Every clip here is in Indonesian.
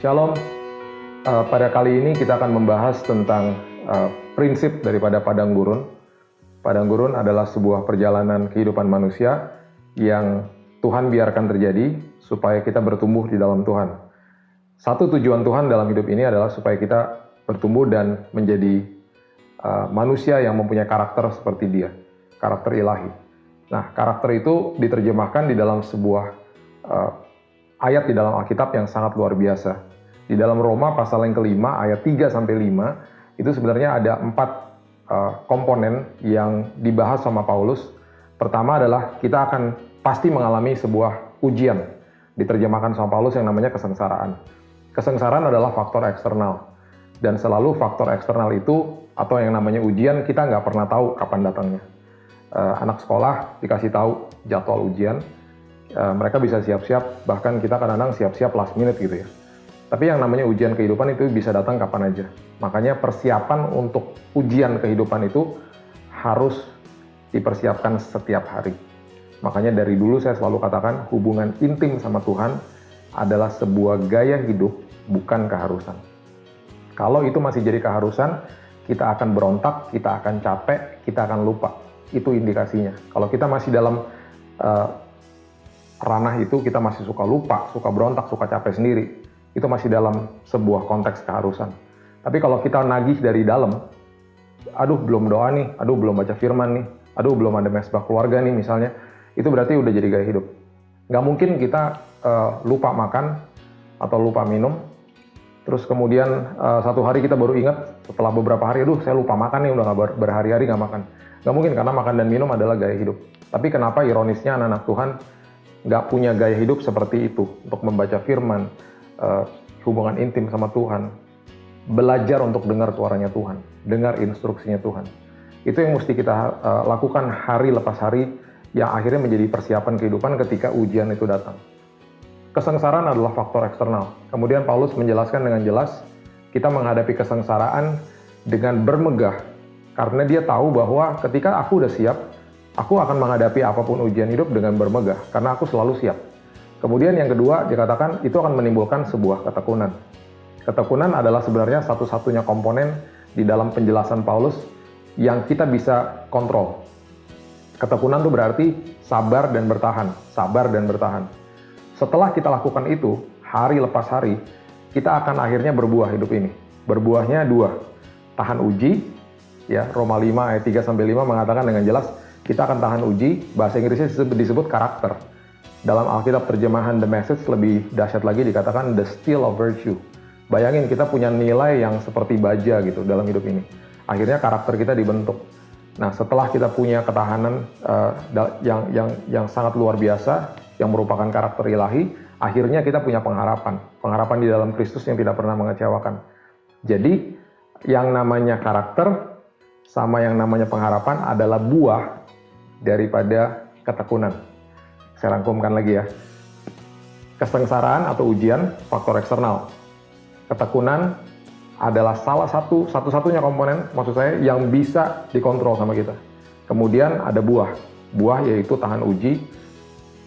Shalom. Pada kali ini kita akan membahas tentang prinsip daripada padang gurun. Padang gurun adalah sebuah perjalanan kehidupan manusia yang Tuhan biarkan terjadi supaya kita bertumbuh di dalam Tuhan. Satu tujuan Tuhan dalam hidup ini adalah supaya kita bertumbuh dan menjadi manusia yang mempunyai karakter seperti Dia, karakter ilahi. Nah, karakter itu diterjemahkan di dalam sebuah ayat di dalam Alkitab yang sangat luar biasa. Di dalam Roma pasal yang kelima ayat 3-5 itu sebenarnya ada 4 komponen yang dibahas sama Paulus. Pertama adalah kita akan pasti mengalami sebuah ujian. Diterjemahkan sama Paulus yang namanya kesengsaraan. Kesengsaraan adalah faktor eksternal. Dan selalu faktor eksternal itu atau yang namanya ujian kita nggak pernah tahu kapan datangnya. Anak sekolah dikasih tahu jadwal ujian, mereka bisa siap-siap, bahkan kita kadang-kadang siap-siap last minute gitu ya. Tapi yang namanya ujian kehidupan itu bisa datang kapan aja. Makanya persiapan untuk ujian kehidupan itu harus dipersiapkan setiap hari. Makanya dari dulu saya selalu katakan hubungan intim sama Tuhan adalah sebuah gaya hidup, bukan keharusan. Kalau itu masih jadi keharusan, kita akan berontak, kita akan capek, kita akan lupa. Itu indikasinya. Kalau kita masih dalam ranah itu, kita masih suka lupa, suka berontak, suka capek sendiri. Itu masih dalam sebuah konteks keharusan. Tapi kalau kita nagih dari dalam, aduh belum doa nih, aduh belum baca firman nih, aduh belum ada mesbah keluarga nih misalnya, itu berarti udah jadi gaya hidup. Nggak mungkin kita lupa makan atau lupa minum, terus kemudian satu hari kita baru ingat setelah beberapa hari, aduh saya lupa makan nih, udah nggak berhari-hari nggak makan. Nggak mungkin, karena makan dan minum adalah gaya hidup. Tapi kenapa ironisnya anak-anak Tuhan nggak punya gaya hidup seperti itu, untuk membaca firman, hubungan intim sama Tuhan, belajar untuk dengar suaranya Tuhan, dengar instruksinya Tuhan. Itu yang mesti kita lakukan hari lepas hari, yang akhirnya menjadi persiapan kehidupan ketika ujian itu datang. Kesengsaraan adalah faktor eksternal. Kemudian Paulus menjelaskan dengan jelas, kita menghadapi kesengsaraan dengan bermegah, karena dia tahu bahwa ketika aku udah siap, aku akan menghadapi apapun ujian hidup dengan bermegah, karena aku selalu siap. Kemudian yang kedua dikatakan itu akan menimbulkan sebuah ketekunan. Ketekunan adalah sebenarnya satu-satunya komponen di dalam penjelasan Paulus yang kita bisa kontrol. Ketekunan itu berarti sabar dan bertahan, sabar dan bertahan. Setelah kita lakukan itu, hari lepas hari, kita akan akhirnya berbuah hidup ini. Berbuahnya 2, tahan uji, ya Roma 5 ayat 3-5 mengatakan dengan jelas, kita akan tahan uji, bahasa Inggrisnya disebut karakter. Dalam Alkitab terjemahan The Message lebih dahsyat lagi dikatakan the steel of virtue. Bayangin kita punya nilai yang seperti baja gitu dalam hidup ini. Akhirnya karakter kita dibentuk. Nah, setelah kita punya ketahanan yang sangat luar biasa, yang merupakan karakter ilahi, akhirnya kita punya pengharapan. Pengharapan di dalam Kristus yang tidak pernah mengecewakan. Jadi, yang namanya karakter sama yang namanya pengharapan adalah buah daripada ketekunan. Saya rangkumkan lagi ya. Kesengsaraan atau ujian, faktor eksternal. Ketekunan adalah satu-satunya komponen, maksud saya, yang bisa dikontrol sama kita. Kemudian ada buah. Buah yaitu tahan uji,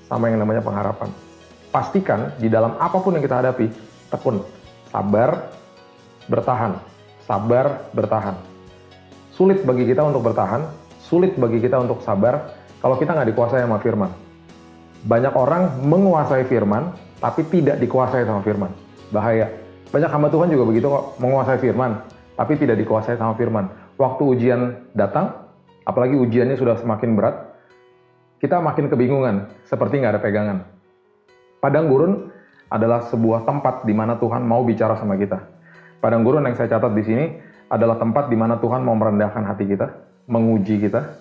sama yang namanya pengharapan. Pastikan di dalam apapun yang kita hadapi, tekun, sabar, bertahan. Sabar, bertahan. Sulit bagi kita untuk bertahan, sulit bagi kita untuk sabar, kalau kita nggak dikuasai sama firman. Banyak orang menguasai firman, tapi tidak dikuasai sama firman. Bahaya. Banyak hamba Tuhan juga begitu kok, menguasai firman, tapi tidak dikuasai sama firman. Waktu ujian datang, apalagi ujiannya sudah semakin berat, kita makin kebingungan, seperti nggak ada pegangan. Padang gurun adalah sebuah tempat di mana Tuhan mau bicara sama kita. Padang gurun yang saya catat di sini adalah tempat di mana Tuhan mau merendahkan hati kita, menguji kita,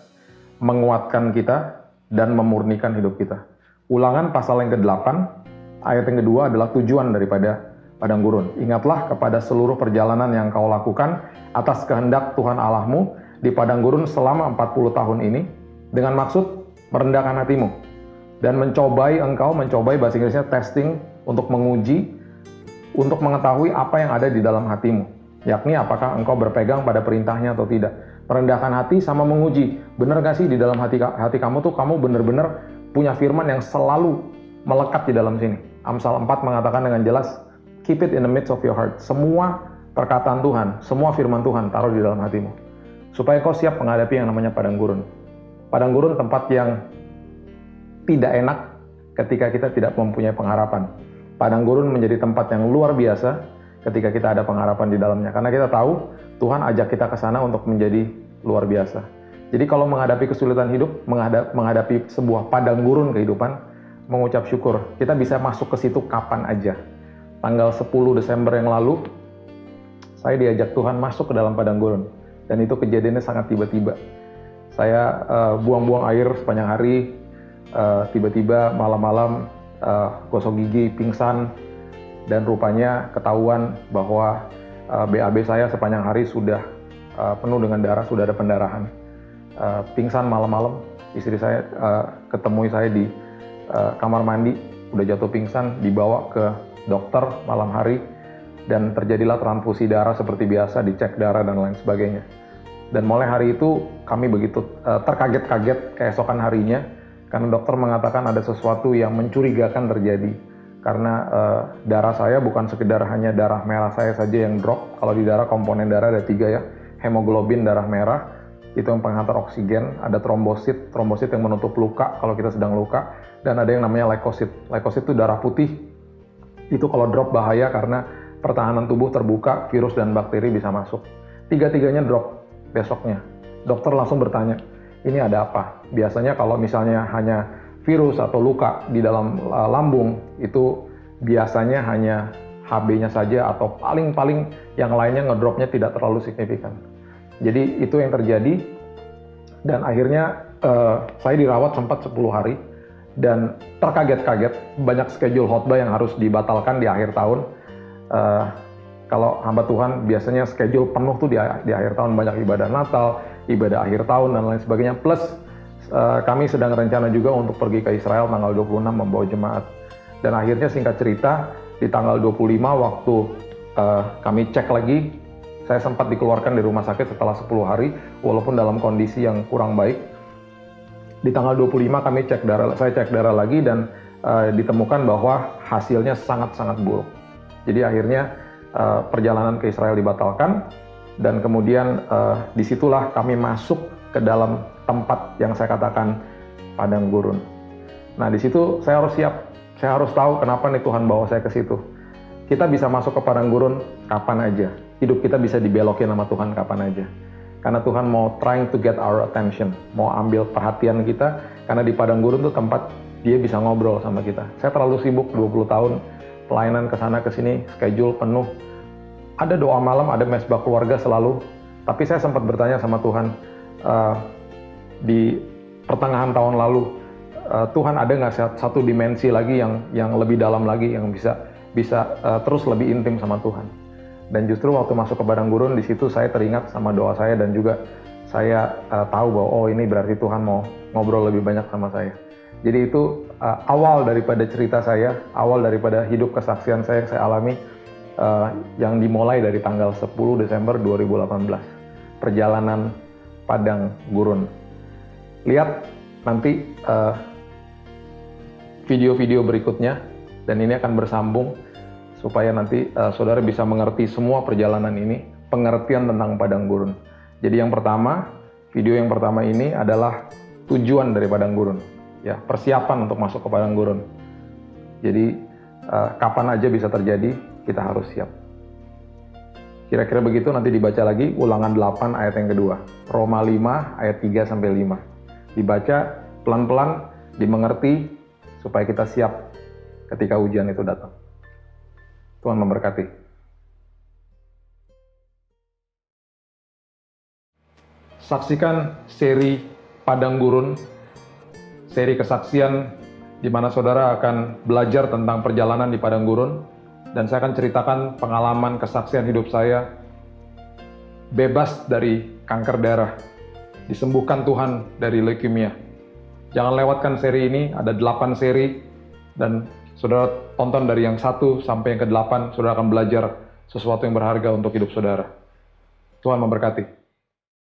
menguatkan kita, dan memurnikan hidup kita. Ulangan pasal yang ke-8, ayat yang kedua adalah tujuan daripada padang gurun. Ingatlah kepada seluruh perjalanan yang kau lakukan atas kehendak Tuhan Allahmu di padang gurun selama 40 tahun ini, dengan maksud merendahkan hatimu, dan mencobai bahasa Inggrisnya testing, untuk menguji, untuk mengetahui apa yang ada di dalam hatimu, yakni apakah engkau berpegang pada perintahnya atau tidak. Merendahkan hati sama menguji, benar gak sih di dalam hati kamu tuh kamu benar-benar punya firman yang selalu melekat di dalam sini. Amsal 4 mengatakan dengan jelas, keep it in the midst of your heart. Semua perkataan Tuhan, semua firman Tuhan taruh di dalam hatimu. Supaya kau siap menghadapi yang namanya padang gurun. Padang gurun tempat yang tidak enak ketika kita tidak mempunyai pengharapan. Padang gurun menjadi tempat yang luar biasa ketika kita ada pengharapan di dalamnya. Karena kita tahu Tuhan ajak kita ke sana untuk menjadi luar biasa. Jadi kalau menghadapi kesulitan hidup, menghadapi sebuah padang gurun kehidupan, mengucap syukur, kita bisa masuk ke situ kapan aja. Tanggal 10 Desember yang lalu, saya diajak Tuhan masuk ke dalam padang gurun. Dan itu kejadiannya sangat tiba-tiba. Saya buang-buang air sepanjang hari, tiba-tiba malam-malam gosok gigi, pingsan, dan rupanya ketahuan bahwa BAB saya sepanjang hari sudah penuh dengan darah, sudah ada pendarahan. Pingsan malam-malam, istri saya ketemui saya di kamar mandi, udah jatuh pingsan, dibawa ke dokter malam hari, dan terjadilah transfusi darah seperti biasa, dicek darah dan lain sebagainya. Dan mulai hari itu kami begitu terkaget-kaget keesokan harinya, karena dokter mengatakan ada sesuatu yang mencurigakan terjadi. Karena darah saya bukan sekedar hanya darah merah saya saja yang drop. Kalau di darah, komponen darah ada 3 ya, hemoglobin darah merah, itu yang penghantar oksigen, ada trombosit yang menutup luka kalau kita sedang luka, dan ada yang namanya leukosit. Leukosit itu darah putih, itu kalau drop bahaya karena pertahanan tubuh terbuka, virus dan bakteri bisa masuk. 3-tiganya drop besoknya. Dokter langsung bertanya, ini ada apa? Biasanya kalau misalnya hanya virus atau luka di dalam lambung, itu biasanya hanya HB-nya saja atau paling-paling yang lainnya ngedropnya tidak terlalu signifikan. Jadi itu yang terjadi, dan akhirnya saya dirawat sempat 10 hari, dan terkaget-kaget banyak schedule khotbah yang harus dibatalkan di akhir tahun. Kalau hamba Tuhan biasanya schedule penuh tuh di akhir tahun, banyak ibadah Natal, ibadah akhir tahun dan lain sebagainya. Plus kami sedang rencana juga untuk pergi ke Israel tanggal 26 membawa jemaat. Dan akhirnya singkat cerita, di tanggal 25 waktu kami cek lagi, saya sempat dikeluarkan dari rumah sakit setelah 10 hari, walaupun dalam kondisi yang kurang baik. Di tanggal 25 saya cek darah lagi, dan ditemukan bahwa hasilnya sangat-sangat buruk. Jadi akhirnya perjalanan ke Israel dibatalkan, dan kemudian disitulah kami masuk ke dalam tempat yang saya katakan padang gurun. Nah, di situ saya harus siap, saya harus tahu kenapa nih Tuhan bawa saya ke situ. Kita bisa masuk ke padang gurun kapan aja. Hidup kita bisa dibelokin sama Tuhan kapan aja. Karena Tuhan mau trying to get our attention, mau ambil perhatian kita, karena di padang gurun itu tempat dia bisa ngobrol sama kita. Saya terlalu sibuk 20 tahun, pelayanan ke sana ke sini, schedule penuh. Ada doa malam, ada mesbah keluarga selalu. Tapi saya sempat bertanya sama Tuhan, di pertengahan tahun lalu, Tuhan ada nggak satu dimensi lagi yang lebih dalam lagi, yang bisa terus lebih intim sama Tuhan. Dan justru waktu masuk ke padang gurun, di situ saya teringat sama doa saya, dan juga saya tahu bahwa oh, ini berarti Tuhan mau ngobrol lebih banyak sama saya. Jadi itu awal daripada cerita saya, awal daripada hidup kesaksian saya yang saya alami, yang dimulai dari tanggal 10 Desember 2018. Perjalanan padang gurun. Lihat nanti video-video berikutnya, dan ini akan bersambung supaya nanti saudara bisa mengerti semua perjalanan ini, pengertian tentang padang gurun. Jadi yang pertama, video yang pertama ini adalah tujuan dari padang gurun, ya, persiapan untuk masuk ke padang gurun. Jadi kapan aja bisa terjadi, kita harus siap. Kira-kira begitu, nanti dibaca lagi Ulangan 8 ayat yang kedua, Roma 5 ayat 3-5. Dibaca pelan-pelan, dimengerti, supaya kita siap ketika ujian itu datang. Tuhan memberkati. Saksikan seri Padang Gurun, seri kesaksian di mana saudara akan belajar tentang perjalanan di Padang Gurun, dan saya akan ceritakan pengalaman kesaksian hidup saya bebas dari kanker darah, disembuhkan Tuhan dari leukemia. Jangan lewatkan seri ini, ada 8 seri, dan saudara tonton dari yang 1 sampai yang ke-8, saudara akan belajar sesuatu yang berharga untuk hidup saudara. Tuhan memberkati.